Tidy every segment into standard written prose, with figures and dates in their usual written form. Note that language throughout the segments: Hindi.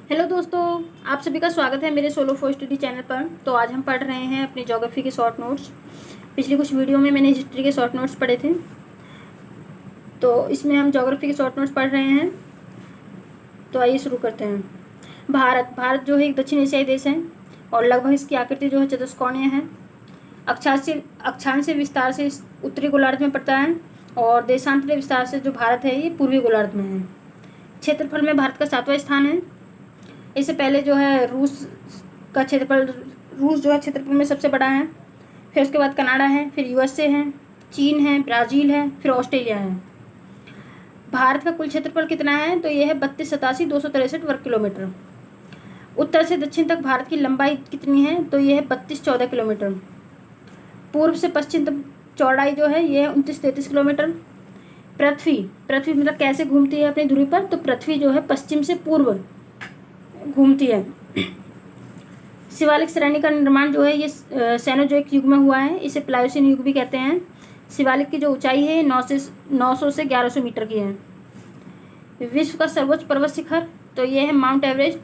हेलो दोस्तों, आप सभी का स्वागत है मेरे सोलो फॉर स्टडी चैनल पर। तो आज हम पढ़ रहे हैं अपनी ज्योग्राफी के शॉर्ट नोट्स। पिछली कुछ वीडियो में मैंने हिस्ट्री के शॉर्ट नोट्स पढ़े थे, तो इसमें हम ज्योग्राफी के शॉर्ट नोट्स पढ़ रहे हैं। तो आइए शुरू करते हैं। भारत जो है एक दक्षिण एशियाई देश है और लगभग इसकी आकृति जो है चतुष्कोणीय है। अक्षांशीय विस्तार से उत्तरी गोलार्ध में पड़ता है और देशांतरीय विस्तार से जो भारत है ये पूर्वी गोलार्ध में है। क्षेत्रफल में भारत का 7वां स्थान है। इससे पहले जो है रूस जो है क्षेत्रफल में सबसे बड़ा है। फिर उसके बाद कनाडा है, फिर यूएसए है, चीन है, ब्राज़ील है, फिर ऑस्ट्रेलिया है। भारत का कुल क्षेत्रफल कितना है? तो ये है 32,87,263 वर्ग किलोमीटर। उत्तर से दक्षिण तक भारत की लंबाई कितनी है? तो ये है 3214 किलोमीटर। पूर्व से पश्चिम तक चौड़ाई जो है ये है 2933 किलोमीटर। पृथ्वी मतलब कैसे घूमती है अपनी धुरी पर? तो पृथ्वी जो है पश्चिम से पूर्व घूमती है। शिवालिक श्रेणी का निर्माण जो है ये सेनोजोइक युग में हुआ है। इसे प्लायोसिन युग भी कहते हैं। शिवालिक की जो ऊंचाई है 900 से 1100 मीटर की है। विश्व का सर्वोच्च पर्वत शिखर तो ये है माउंट एवरेस्ट।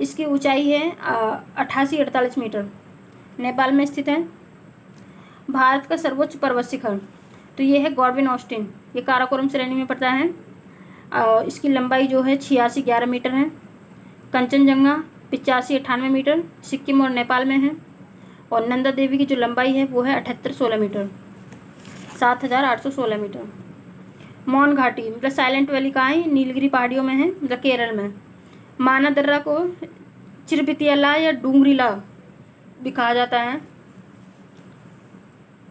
इसकी ऊंचाई है 8848 मीटर, नेपाल में स्थित है। भारत का सर्वोच्च पर्वत शिखर तो ये है गॉडविन ऑस्टिन, ये काराकोरम श्रेणी में पड़ता है। इसकी लंबाई जो है 8611 मीटर है। कंचनजंगा 8598 मीटर, सिक्किम और नेपाल में है। और नंदा देवी की जो लंबाई है वो है 7816 मीटर, 7816 मीटर। मौन घाटी मतलब साइलेंट वैली कहाँ है? नीलगिरी पहाड़ियों में है, मतलब केरल में। माना दर्रा को चिरबितियाला या डूंगरीला भी कहा जाता है।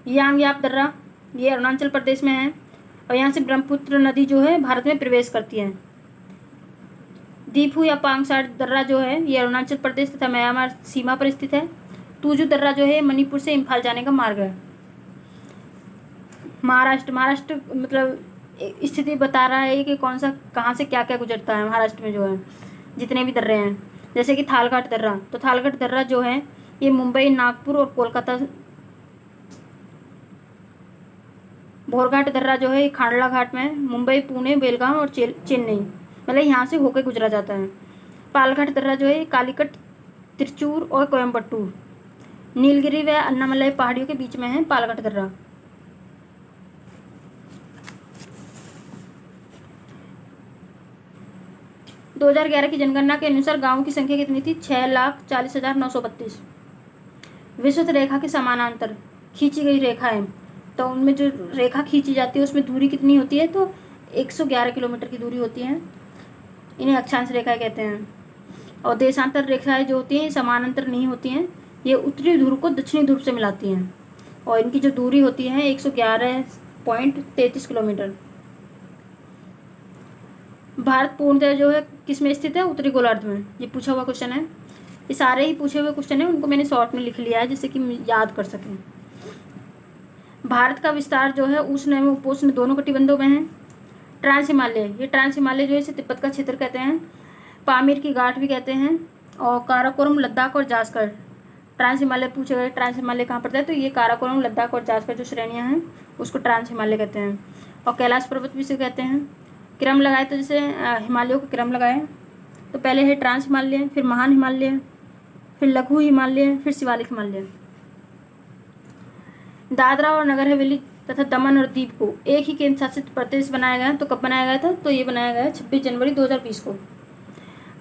यांगयाप दर्रा ये अरुणाचल प्रदेश में है और यहाँ से ब्रह्मपुत्र नदी जो है भारत में प्रवेश करती है। दीफू या पांगसार दर्रा जो है ये अरुणाचल प्रदेश तथा म्यांमार सीमा पर स्थित है। तूजू दर्रा जो है मणिपुर से इम्फाल जाने का मार्ग है। महाराष्ट्र मतलब स्थिति बता रहा है कि कौन सा कहाँ से क्या क्या गुजरता है महाराष्ट्र में जो है जितने भी दर्रे हैं। जैसे कि थालघाट दर्रा, तो थालघाट दर्रा जो है ये मुंबई, नागपुर और कोलकाता। भोरघाट दर्रा जो है खांडला घाट में मुंबई, पुणे, बेलगाम और चेन्नई, मतलब यहाँ से होकर गुजरा जाता है। पालघाट दर्रा जो है कालीकट, तिरचूर और कोयम्बटूर, नीलगिरी व अन्नामलई पहाड़ियों के बीच में है पालघाट दर्रा। दो 2011 की जनगणना के अनुसार गांवों की संख्या कितनी थी? 6,40,932। विषुवत रेखा के समानांतर खींची गई रेखा है, तो उनमें जो रेखा खींची जाती है उसमें दूरी कितनी होती है? तो 111 किलोमीटर की दूरी होती है। इन्हें अक्षांश रेखाएं कहते हैं। और देशांतर रेखाएं जो होती हैं समानांतर नहीं होती हैं, ये उत्तरी ध्रुव को दक्षिणी ध्रुव से मिलाती हैं और इनकी जो दूरी होती है 111.33 किलोमीटर। भारत पूर्णतः जो है किस में स्थित है? उत्तरी गोलार्ध में। ये पूछा हुआ क्वेश्चन है। ये सारे ही पूछे हुए क्वेश्चन है, उनको मैंने शॉर्ट में लिख लिया है जिससे कि याद कर सकें। भारत का विस्तार जो है उष्ण एवं उपोष्ण दोनों कटिबंधों में है। ट्रांस हिमालय, ये ट्रांस हिमालय जो है इसे तिब्बत का क्षेत्र कहते हैं। पामीर की घाट भी कहते हैं। और काराकोरम, लद्दाख और जास्कर, ट्रांस हिमालय पूछे गए। ट्रांस हिमालय कहाँ पड़ता है? तो ये काराकोरम, लद्दाख और जास्कर जो श्रेणियाँ हैं उसको ट्रांस हिमालय कहते हैं। और कैलाश पर्वत भी इसे कहते हैं। क्रम लगाए तो जैसे हिमालयों का क्रम लगाए तो पहले है ट्रांस हिमालय, फिर महान हिमालय, फिर लघु हिमालय, फिर शिवालिक हिमालय। दादरा और नगर हवेली तथा दमन और दीव को एक ही केंद्र शासित प्रदेश बनाया गया। तो कब बनाया गया था? तो ये बनाया गया 26 जनवरी 2020 को।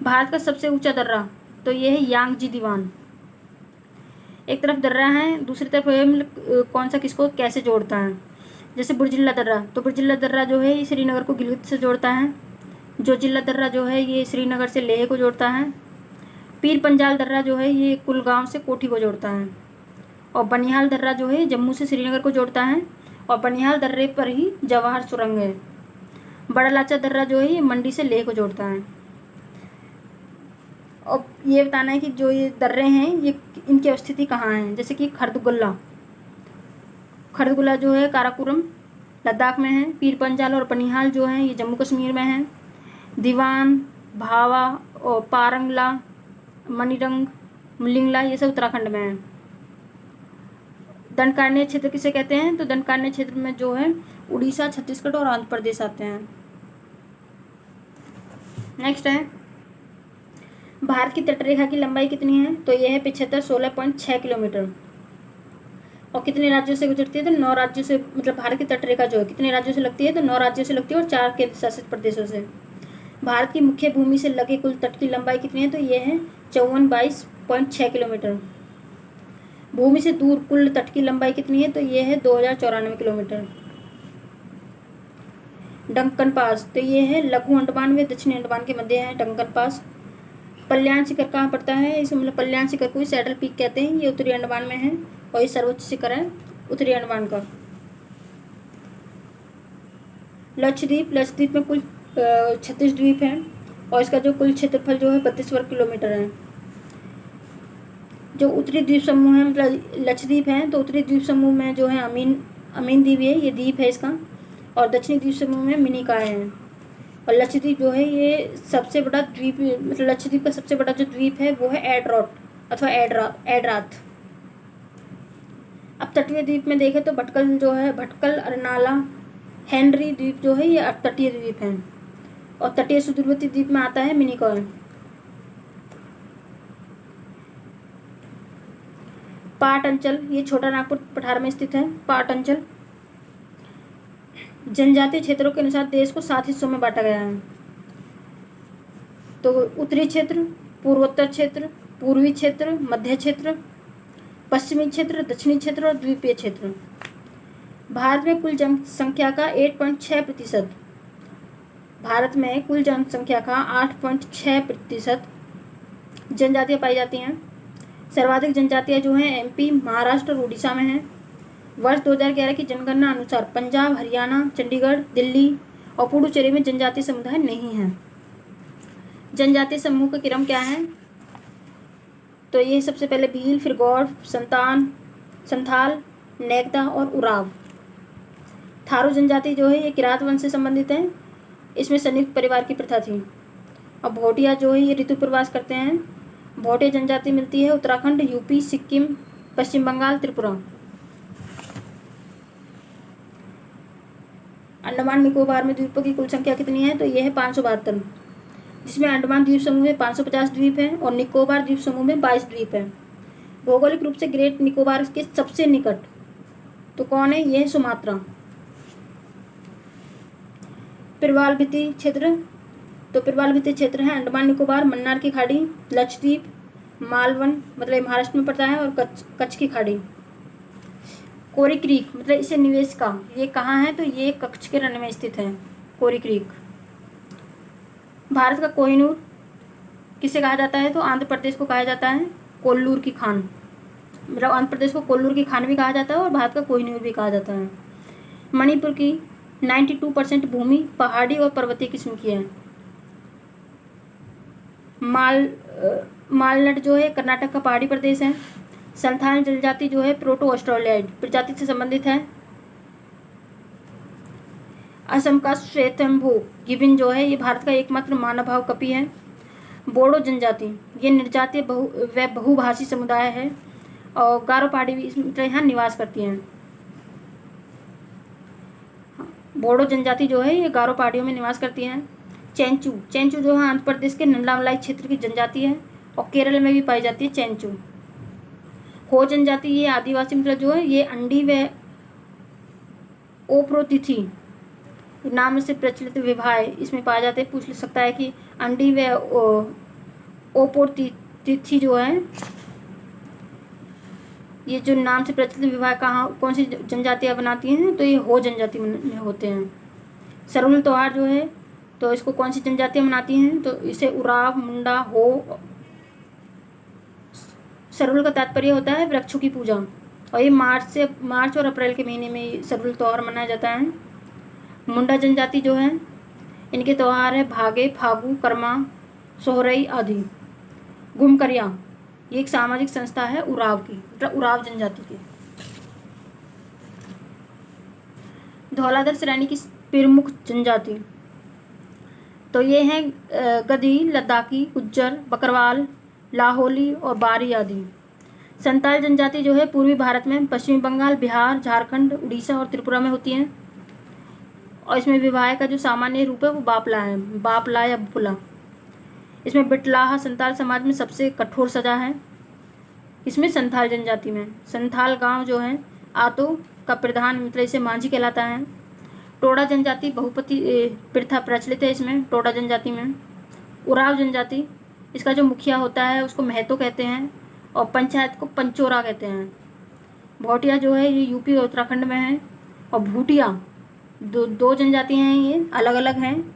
भारत का सबसे ऊंचा दर्रा तो ये है यांगजी दीवान। एक तरफ दर्रा है, दूसरी तरफ कौन सा किसको कैसे जोड़ता है? जैसे बुर्जिल्ला दर्रा, तो बुर्जिल्ला दर्रा जो है ये श्रीनगर को गिलगित से जोड़ता है। जोजिल्ला दर्रा जो है ये श्रीनगर से लेह को जोड़ता है। पीर पंजाल दर्रा जो है ये कुलगांव से कोठी को जोड़ता है। और बनिहाल दर्रा जो है जम्मू से श्रीनगर को जोड़ता है और बनिहाल दर्रे पर ही जवाहर सुरंग है। बड़ा लाचा दर्रा जो है ये मंडी से लेह को जोड़ता है। और ये बताना है कि जो ये दर्रे हैं ये इनकी अवस्थिति कहाँ है। जैसे कि खरदुगुल्ला जो है काराकोरम लद्दाख में है। पीर पंजाल और बनिहाल जो है ये जम्मू कश्मीर में है। दीवान, भावा और पारंगला, मणिरंग, लिंगला ये सब उत्तराखंड में है। दंडकारण्य क्षेत्र किसे कहते हैं? तो दंडकारण्य क्षेत्र में जो है उड़ीसा, छत्तीसगढ़ और आंध्र प्रदेश आते हैं। नेक्स्ट है भारत की तटरेखा की लंबाई कितनी है? तो यह है 7516.6 किलोमीटर। और कितने राज्यों से गुजरती है? तो 9 राज्यों से, मतलब भारत की तटरेखा जो है कितने राज्यों से लगती है? तो 9 राज्यों से लगती है और 4 केंद्र शासित प्रदेशों से। भारत की मुख्य भूमि से लगे कुल तट की लंबाई कितनी है? तो यह है 5422.6 किलोमीटर। भूमि से दूर कुल तट की लंबाई कितनी है? तो यह है 2094 किलोमीटर। डंकन पास, तो ये है लघु अंडमान में दक्षिणी अंडमान के मध्य है डंकन पास। कल्याण शिखर कहाँ पड़ता है? इसे मतलब कल्याण शिखर को सैडल पीक कहते हैं। ये उत्तरी अंडमान में है और ये सर्वोच्च शिखर है उत्तरी अंडमान का। लक्षद्वीप, लक्षद्वीप में कुल 36 द्वीप हैं और इसका जो कुल क्षेत्रफल जो है 32 वर्ग किलोमीटर है। जो उत्तरी द्वीप समूह है, मतलब लक्षद्वीप है, तो उत्तरी द्वीप समूह में जो है अमीन द्वीप है, ये द्वीप है इसका। और दक्षिणी द्वीप समूह में मिनिकॉय है। और लक्षद्वीप जो है ये सबसे बड़ा द्वीप, मतलब लक्षद्वीप का सबसे बड़ा जो द्वीप है वो है एडरोट अथवा एडराथ। अब तटीय द्वीप में देखें तो भटकल जो है, भटकल, अरनाला, हेनरी द्वीप जो है ये तटीय द्वीप है। और तटीय सुदूरवर्ती द्वीप में आता है मिनिकॉय। पाट अंचल, ये छोटा नागपुर पठार में स्थित है। पाट अंचल जनजातीय क्षेत्रों के अनुसार देश को 7 हिस्सों में बांटा गया है। तो उत्तरी क्षेत्र, पूर्वोत्तर क्षेत्र, पूर्वी क्षेत्र, मध्य क्षेत्र, पश्चिमी क्षेत्र, दक्षिणी क्षेत्र और द्वीपीय क्षेत्र। भारत में कुल जनसंख्या का 8.6%, भारत में कुल जनसंख्या का 8.6% जनजातियाँ पाई जाती हैं। सर्वाधिक जनजातियाँ जो हैं एमपी, महाराष्ट्र और उड़ीसा में हैं। वर्ष 2011 की जनगणना अनुसार पंजाब, हरियाणा, चंडीगढ़, दिल्ली और पुडुचेरी में जनजातीय समुदाय नहीं हैं। जनजातीय समूह का क्रम क्या है? तो ये सबसे पहले भील, फिर गौड़, संथाल, नेगदा और उराव। थारू जनजाति जो है ये किरात वंश से संबंधित है। इसमें संयुक्त परिवार की प्रथा थी। और भोटिया जो है ये ऋतु प्रवास करते हैं। भोटिया जनजाति मिलती है उत्तराखंड, यूपी, सिक्किम, पश्चिम बंगाल, त्रिपुरा। अंडमान निकोबार में द्वीपों की कुल संख्या कितनी है? तो यह है 572, जिसमें अंडमान द्वीप समूह में 550 द्वीप हैं और निकोबार द्वीप समूह में 22 द्वीप हैं। भौगोलिक रूप से ग्रेट निकोबार के सबसे निकट तो कौन है? यह है सुमात्रा। प्रवाल क्षेत्र, तो प्रवाल क्षेत्र है अंडमान निकोबार, मन्नार की खाड़ी, लक्षद्वीप, मालवन मतलब महाराष्ट्र में पड़ता है और कच्छ की खाड़ी। कोरी क्रीक मतलब इसे निवेश का, ये कहाँ है? तो ये कच्छ के रण में स्थित है कोरी क्रीक। भारत का कोहिनूर किसे कहा जाता है? तो आंध्र प्रदेश को कहा जाता है कोल्लूर की खान, मतलब आंध्र प्रदेश को कोल्लूर की खान भी कहा जाता है और भारत का कोहिनूर भी कहा जाता है। मणिपुर की 92% भूमि पहाड़ी और पर्वतीय किस्म की है। मालनट जो है कर्नाटक का पहाड़ी प्रदेश है। संथाल जनजाति जो है प्रोटो ऑस्ट्रेलियाइड प्रजाति से संबंधित है। असम का श्वेतंभू गिबिन जो है ये भारत का एकमात्र मानवभाव कपि है। बोडो जनजाति ये निर्जातीय व बहुभाषी समुदाय है और गारो पहाड़ी भी इसमें यहाँ निवास करती हैं। बोडो जनजाति जो है ये गारो पहाड़ियों में निवास करती हैं। चेंचू, चेंचू जो है आंध्र प्रदेश के नंदामलाई क्षेत्र की जनजाति है और केरल में भी पाई जाती है चेंचू। हो जनजाति ये आदिवासी मतलब जो है ये अंडी व ओप्रोतिथि नाम से प्रचलित विवाह इसमें पाए जाते हैं। पूछ सकता है कि अंडी व ओप्रोतिथि जो है ये जो नाम से प्रचलित विवाह कहाँ कौन सी जनजातियाँ बनाती हैं? तो ये हो जनजाति में होते हैं। सरुल त्योहार जो है तो इसको कौन सी जनजातियाँ मनाती हैं? तो इसे उराव, मुंडा, हो। सरुल का तात्पर्य होता है वृक्षों की पूजा और ये मार्च और अप्रैल के महीने में सरुल त्योहार मनाया जाता है। मुंडा जनजाति जो है इनके त्यौहार है भागे, फागु, कर्मा, सोहरई आदि। गुमकरिया ये एक सामाजिक संस्था है उराव की, मतलब उराव जनजाति की। धौलाधर श्रेणी की प्रमुख जनजाति तो ये हैं गधी, लद्दाखी, गुज्जर, बकरवाल, लाहौली और बारी आदि। संताल जनजाति जो है पूर्वी भारत में पश्चिमी बंगाल, बिहार, झारखंड, उड़ीसा और त्रिपुरा में होती हैं और इसमें विवाह का जो सामान्य रूप है वो बापला है, बापला या बुपला। इसमें बिटलाहा संथाल समाज में सबसे कठोर सजा है। इसमें संथाल जनजाति में संथाल गांव जो है आतो का प्रधान मतलब इसे मांझी कहलाता है। टोडा जनजाति बहुपति प्रथा प्रचलित है इसमें टोडा जनजाति में। उराव जनजाति इसका जो मुखिया होता है उसको महतो कहते हैं और पंचायत को पंचोरा कहते हैं। भोटिया जो है ये यूपी और उत्तराखंड में है। और भूटिया दो जनजातियाँ हैं, ये अलग अलग हैं।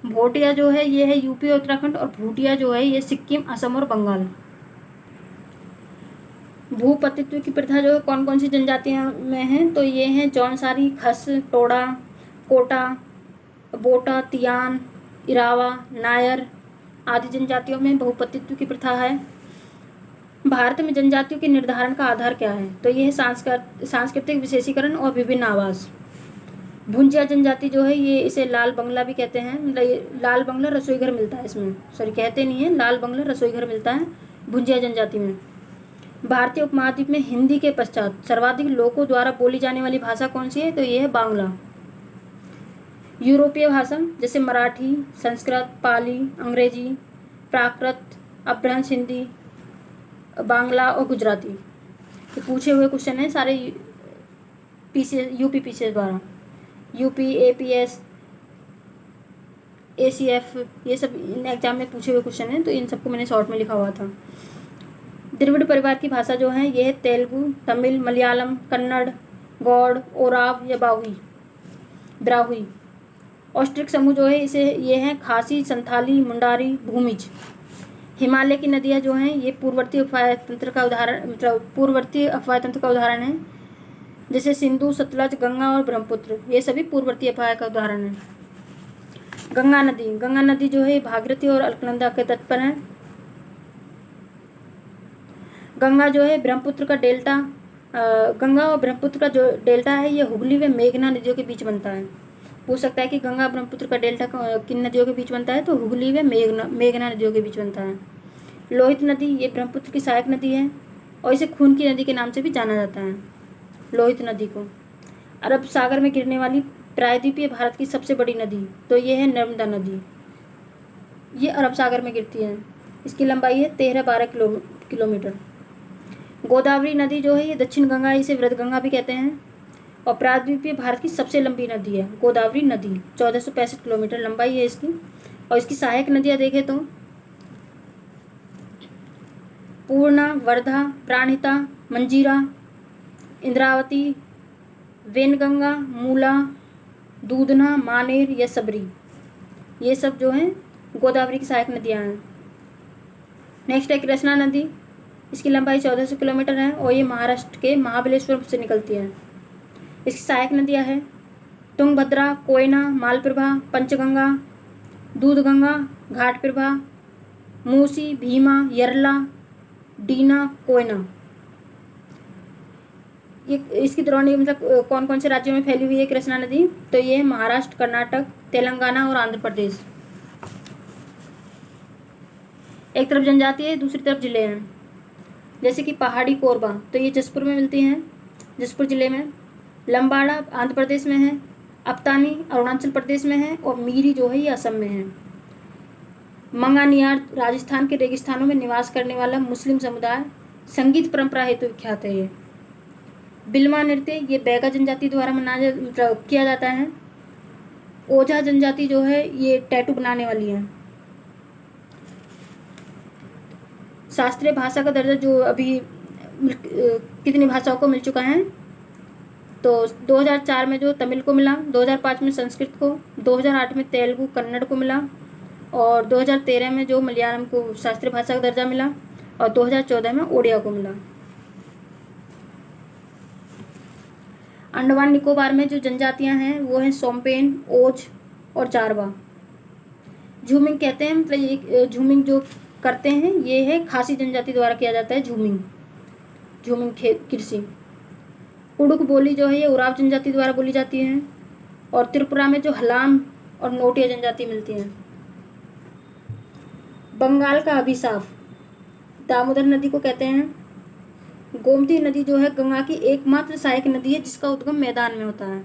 भोटिया जो है ये है यूपी और उत्तराखंड और भूटिया जो है ये सिक्किम, असम और बंगाल। भूपतित्व की प्रथा जो है कौन कौन सी जनजातियों में है तो ये हैं जौनसारी, खस, टोडा, कोटा, बोटा, तियान, इरावा, नायर आदि जनजातियों में बहुपतित्व की प्रथा है। भारत में जनजातियों के निर्धारण का आधार क्या है तो ये है सांस्कृतिक विशेषीकरण और विभिन्न आवास। भुंजिया जनजाति जो है ये इसे लाल बंगला भी कहते हैं, मतलब ये लाल बंगला रसोई घर मिलता है इसमें, सॉरी कहते नहीं है, लाल बंगला रसोई घर मिलता है भुंजिया जनजाति में। भारतीय उपमहाद्वीप में हिंदी के पश्चात सर्वाधिक लोगों द्वारा बोली जाने वाली भाषा कौन सी है तो ये है बांग्ला। यूरोपीय भाषा जैसे मराठी, संस्कृत, पाली, अंग्रेजी, प्राकृत, अपभ्रंश हिंदी, बांग्ला और गुजराती। ये पूछे हुए क्वेश्चन हैं सारे यूपी पीसीएस द्वारा। यूपी, एपीएस, एसीएफ ये सब इन एग्जाम में पूछे हुए क्वेश्चन हैं तो इन सबको मैंने शॉर्ट में लिखा हुआ था। द्रविड़ परिवार की भाषा जो है ये है तेलुगु, तमिल, मलयालम, कन्नड़, गौड़, ओराव या ब्राहुई। ऑस्ट्रिक समूह जो है इसे ये है खासी, संथाली, मुंडारी, भूमिज। हिमालय की नदियाँ जो हैं ये पूर्ववर्ती अफवाह तंत्र का उदाहरण मतलब पूर्ववर्ती अफवाह तंत्र का उदाहरण है, जैसे सिंधु, सतलज, गंगा और ब्रह्मपुत्र ये सभी पूर्ववर्ती अफवाह का उदाहरण है। गंगा नदी जो है भागीरथी और अलकनंदा के तट पर है। गंगा जो है ब्रह्मपुत्र का डेल्टा गंगा और ब्रह्मपुत्र का जो डेल्टा है ये हुगली व मेघना नदियों के बीच बनता है। पूछ सकता है कि गंगा ब्रह्मपुत्र का डेल्टा किन नदियों के बीच बनता है तो हुगली व मेघना नदियों के बीच बनता है। लोहित नदी ये ब्रह्मपुत्र की सहायक नदी है और इसे खून की नदी के नाम से भी जाना जाता है लोहित नदी को। अरब सागर में गिरने वाली प्रायद्वीपीय भारत की सबसे बड़ी नदी तो ये है नर्मदा नदी, ये अरब सागर में गिरती है। इसकी लंबाई है 13-12 किलोमीटर। गोदावरी नदी जो है ये दक्षिण गंगा, इसे वृद्धगंगा भी कहते हैं और प्रायद्वीपीय भारत की सबसे लंबी नदी है गोदावरी नदी। 1465 किलोमीटर लंबाई है इसकी। और इसकी सहायक नदियाँ देखें तो पूर्णा, वर्धा, प्राणहिता, मंजीरा, इंद्रावती, वेनगंगा, मूला, दूधना, मानेर या सबरी ये सब जो हैं गोदावरी की सहायक नदियाँ हैं। नेक्स्ट है कृष्णा नदी, इसकी लंबाई 1400 किलोमीटर है और ये महाराष्ट्र के महाबलेश्वर से निकलती है। इसकी सहायक नदियाँ हैं तुंगभद्रा, कोयना, मालप्रभा, पंचगंगा, दूधगंगा, घाटप्रभा, मूसी, भीमा, यरला, डीना, कोयना। ये इसकी द्रोणी मतलब कौन कौन से राज्यों में फैली हुई है कृष्णा नदी तो ये है महाराष्ट्र, कर्नाटक, तेलंगाना और आंध्र प्रदेश। एक तरफ जनजाति है, दूसरी तरफ जिले हैं, जैसे कि पहाड़ी कोरबा तो ये जसपुर में मिलती हैं, जसपुर जिले में। लंबाड़ा आंध्र प्रदेश में है, अप्तानी अरुणाचल प्रदेश में है और मीरी जो है ये असम में है। मंगानियार राजस्थान के रेगिस्तानों में निवास करने वाला मुस्लिम समुदाय संगीत परंपरा हेतु विख्यात है। ये बिलवा नृत्य ये बैगा जनजाति द्वारा मतलब किया जाता है। ओझा जनजाति जो है ये टैटू बनाने वाली है। शास्त्रीय भाषा का दर्जा जो अभी कितनी भाषाओं को मिल चुका है तो 2004 में जो तमिल को मिला, 2005 में संस्कृत को, 2008 में तेलुगु कन्नड़ को मिला और 2013 में जो मलयालम को शास्त्रीय भाषा का दर्जा मिला और 2014 में ओडिया को मिला। अंडमान निकोबार में जो जनजातियां हैं वो हैं सोमपेन, ओज और जारवा। झूमिंग कहते हैं मतलब ये झूमिंग जो करते हैं ये है खासी जनजाति द्वारा किया जाता है झूमिंग कृषि। कुडुक बोली जो है ये उराव जनजाति द्वारा बोली जाती है और त्रिपुरा में जो हलाम और नोटिया जनजाति मिलती है। बंगाल का अभिशाप दामोदर नदी को कहते हैं। गोमती नदी जो है गंगा की एकमात्र सहायक नदी है जिसका उद्गम मैदान में होता है।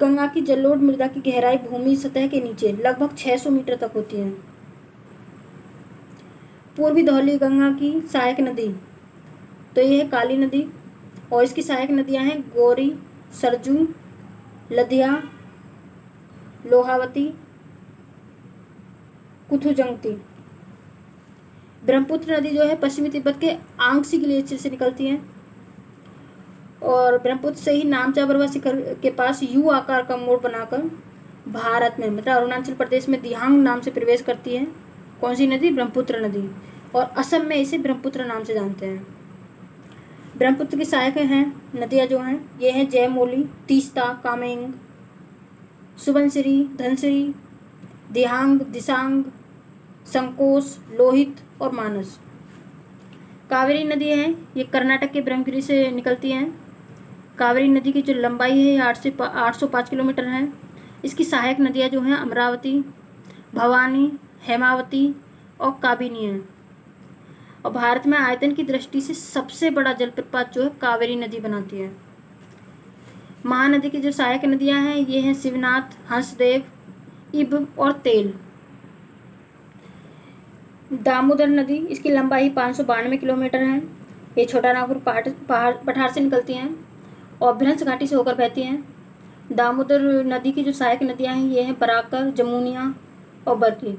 गंगा की जलोढ़ मृदा की गहराई भूमि सतह के नीचे लगभग 600 मीटर तक होती है। पूर्वी धौली गंगा की सहायक नदी तो ये है काली नदी, और इसकी सहायक नदियां हैं गौरी, सरजू, लदिया, लोहावती, कुथुजंगती। ब्रह्मपुत्र नदी जो है पश्चिमी तिब्बत के आंगसी ग्लेशियर से निकलती है, और ब्रह्मपुत्र से ही नामचा बरवा शिखर के पास यू आकार का मोड़ बनाकर भारत में मतलब अरुणाचल प्रदेश में दिहांग नाम से प्रवेश करती है। कौन सी नदी? ब्रह्मपुत्र नदी। और असम में इसे ब्रह्मपुत्र नाम से जानते हैं। ब्रह्मपुत्र की सहायक हैं नदियाँ जो हैं ये हैं जयमोली, तीस्ता, कामेंग, सुबनसिरी, धनसिरी, दिहांग, दिसांग, संकोश, लोहित और मानस। कावेरी नदी है ये कर्नाटक के ब्रह्मगिरी से निकलती हैं। कावेरी नदी की जो लंबाई है 805 किलोमीटर है। इसकी सहायक नदियाँ जो हैं अमरावती, भवानी, हेमावती और काबिनी हैं। और भारत में आयतन की दृष्टि से सबसे बड़ा जलप्रपात जो है कावेरी नदी बनाती है। महानदी की जो सहायक नदियाँ हैं ये हैं शिवनाथ, हंसदेव, इब और तेल। दामोदर नदी इसकी लंबाई 592 किलोमीटर है। ये छोटा नागपुर पठार से निकलती हैं और भ्रंश घाटी से होकर बहती हैं। दामोदर नदी की जो सहायक नदियां हैं ये हैं बराकर, जमुनिया और बरकी।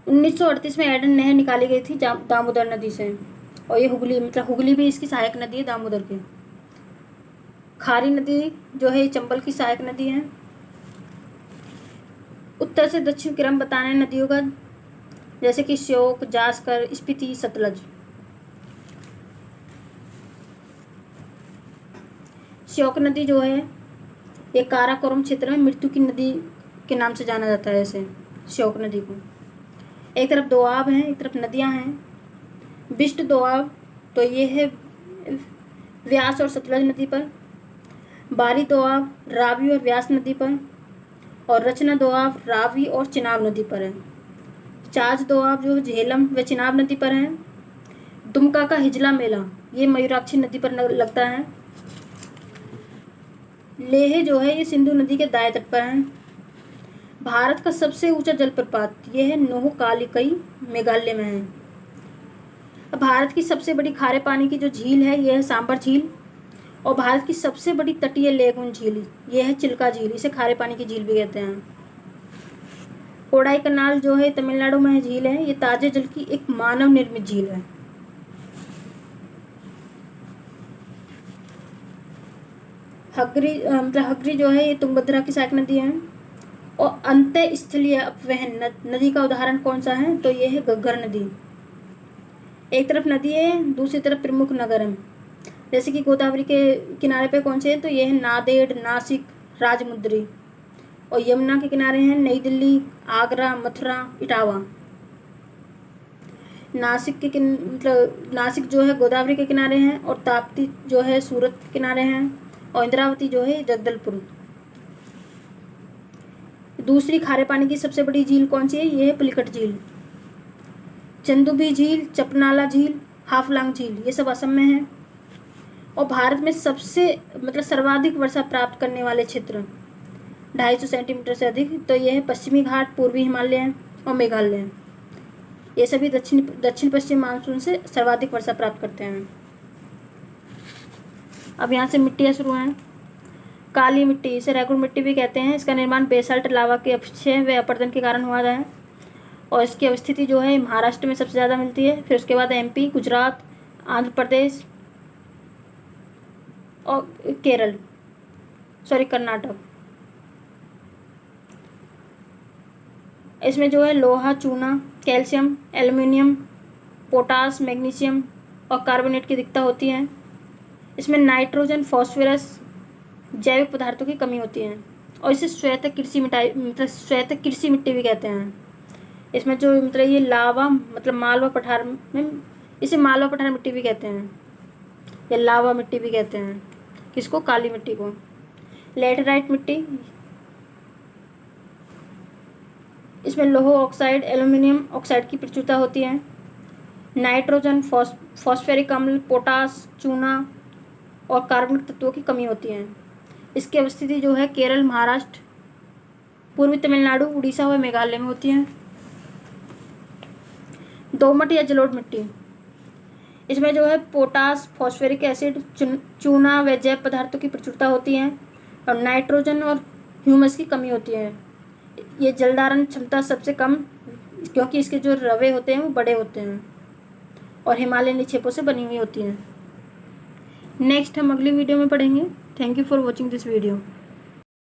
1938 में एडन नहर निकाली गई थी दामोदर नदी से, और ये हुगली मतलब हुगली भी इसकी सहायक नदी है दामोदर की। खारी नदी जो है चंबल की सहायक नदी है। उत्तर से दक्षिण क्रम बताने नदियों का जैसे कि श्योक, जासकर, स्पीति, सतलज। श्योक नदी जो है ये काराकोरम क्षेत्र में मृत्यु की नदी के नाम से जाना जाता है। ऐसे श्योक नदी को एक तरफ दोआब हैं, एक तरफ नदियां हैं। बिष्ट दोआब तो ये है व्यास और सतलज नदी पर। बारी दोआब रावी और व्यास नदी पर, और रचना दोआब रावी और चिनाब नदी पर है। चाज दोआब जो झेलम व चिनाब नदी पर है। दुमका का हिजला मेला ये मयूराक्षी नदी पर लगता है। लेह जो है ये सिंधु नदी के दाएं तट पर है। भारत का सबसे ऊंचा जलप्रपात ये है नोहकालिकई, मेघालय में है। भारत की सबसे बड़ी खारे पानी की जो झील है ये है सांबर झील, और भारत की सबसे बड़ी तटीय लेगुन झील ये है चिल्का झील, इसे खारे पानी की झील भी कहते हैं। कोडाई कनाल जो है तमिलनाडु में झील है, ये ताजे जल की एक मानव निर्मित झील है। हगरी जो है ये तुंगभद्रा की सहायक नदी है। और अंत्य स्थलीय अपवहन नदी का उदाहरण कौन सा है? तो ये है घग्गर नदी। एक तरफ नदी है, दूसरी तरफ प्रमुख नगर है। जैसे कि गोदावरी के किनारे पे कौन से हैं? तो ये है नांदेड़, नासिक, राजमुंद्री। और यमुना के किनारे हैं नई दिल्ली, आगरा, मथुरा, इटावा। नासिक के मतलब नासिक जो है गोदावरी के किनारे हैं, और ताप्ती जो है सूरत के किनारे हैं, और इंद्रावती जो है जगदलपुर। दूसरी खारे पानी की सबसे बड़ी झील कौन सी है? ये है पुलिकट झील। चंदुबी झील, चपनाला झील, हाफलांग झील ये सब असम में है। और भारत में सबसे मतलब सर्वाधिक वर्षा प्राप्त करने वाले क्षेत्र 250 सेंटीमीटर से अधिक तो ये है पश्चिमी घाट, पूर्वी हिमालय और मेघालय। ये सभी दक्षिण पश्चिम मानसून से सर्वाधिक वर्षा प्राप्त करते हैं। अब यहाँ से मिट्टियाँ शुरू हैं। काली मिट्टी इसे रेगुर मिट्टी भी कहते हैं। इसका निर्माण बेसाल्ट लावा के अपक्षय व अपरदन के कारण हुआ है, और इसकी अवस्थिति जो है महाराष्ट्र में सबसे ज़्यादा मिलती है। फिर उसके बाद MP, गुजरात, आंध्र प्रदेश और कर्नाटक। इसमें जो है लोहा, चूना, कैल्शियम, एल्युमिनियम, पोटास, मैग्नीशियम और कार्बोनेट की अधिकता होती है। इसमें नाइट्रोजन, फॉस्फोरस जैविक पदार्थों की कमी होती है, और इसे श्वेत कृषि मिट्टी भी कहते हैं। इसमें जो मतलब ये लावा मतलब मालवा पठार में इसे मालवा पठार मिट्टी भी कहते हैं, या लावा मिट्टी भी कहते हैं। किसको? काली मिट्टी को। लेटराइट मिट्टी इसमें लोह ऑक्साइड, एल्युमिनियम ऑक्साइड की प्रचुरता होती है। नाइट्रोजन, फॉस्फेरिक अम्ल, पोटास, चूना और कार्बनिक तत्वों की कमी होती है। इसकी अवस्थिति जो है केरल, महाराष्ट्र, पूर्वी तमिलनाडु, उड़ीसा व मेघालय में होती है। दोमट या जलोढ़ मिट्टी, इसमें जो है पोटास, फॉस्फोरिक एसिड, चूना व जैव पदार्थों की प्रचुरता होती है और नाइट्रोजन और ह्यूमस की कमी होती है। ये जल धारण क्षमता सबसे कम, क्योंकि इसके जो रवे होते हैं वो बड़े होते हैं और हिमालयन निक्षेपों से बनी हुई होती हैं। नेक्स्ट हम अगली वीडियो में पढ़ेंगे। Thank you for watching this video.